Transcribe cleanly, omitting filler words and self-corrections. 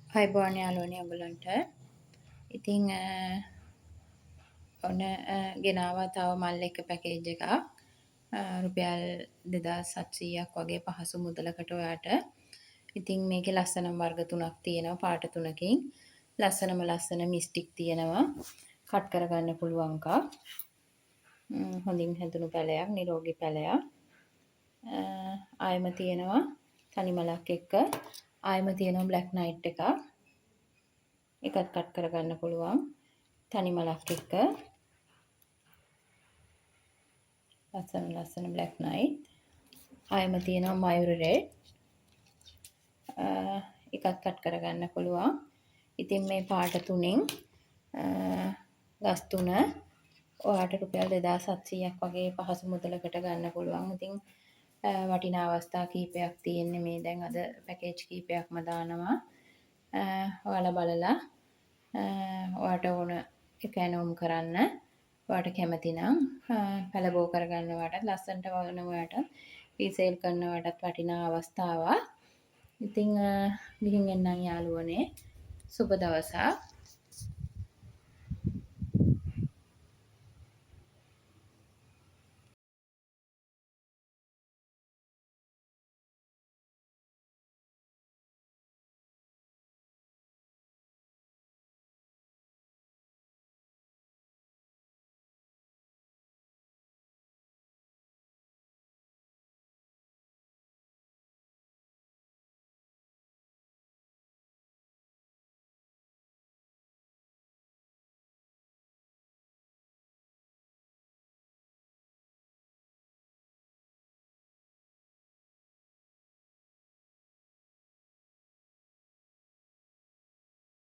අයිබෝන් යාළුවනේ ඔයගලන්ට. ඉතින් ඔන්න ගෙනාවා තව මල් එක පැකේජ් එකක්. රුපියල් 2700ක් වගේ පහසු මුදලකට ඔයාට. ඉතින් මේකේ ලස්සනම වර්ග තුනක් තියෙනවා පාට තුනකින්. ලස්සන මිස්ටික් තියෙනවා. කට් කරගන්න පුළුවන් එකක්. හොඳින් හැදුණු පැලයක්, නිරෝගී පැලයක්. ආයෙම තියෙනවා තනි මලක් එක්ක. ආයෙම තියෙනවා බ්ලැක් නයිට් එකක්. එකත් කට් කරගන්න පුළුවන්. තනි මලක් එක්ක. ලස්සන බ්ලැක් නයිට්. ආයෙම තියෙනවා මයුර රෙඩ්. එකත් කට් කරගන්න පුළුවන්. ඉතින් මේ පාට තුනෙන් ගස් තුන ඔයාට රුපියල් 2700ක් වගේ පහසු මුදලකට ගන්න පුළුවන්. ඉතින් වටිනා අවස්ථා කීපයක් තියෙන්නේ මේ දැන් අද පැකේජ් කීපයක්ම දානවා. ඔයාලා බලලා ඔයාට ඕන එක ඇනවුම් කරන්න. ඔයාට කැමති නම් පැලබෝ කරගන්න ඔයාටත් ලස්සනට වවන ඔයාට රීසේල් කරන ඔයාටත් වටිනා අවස්ථාවක්. ඉතින් ගිහින් එන්නම් යාළුවනේ. සුබ දවසක්.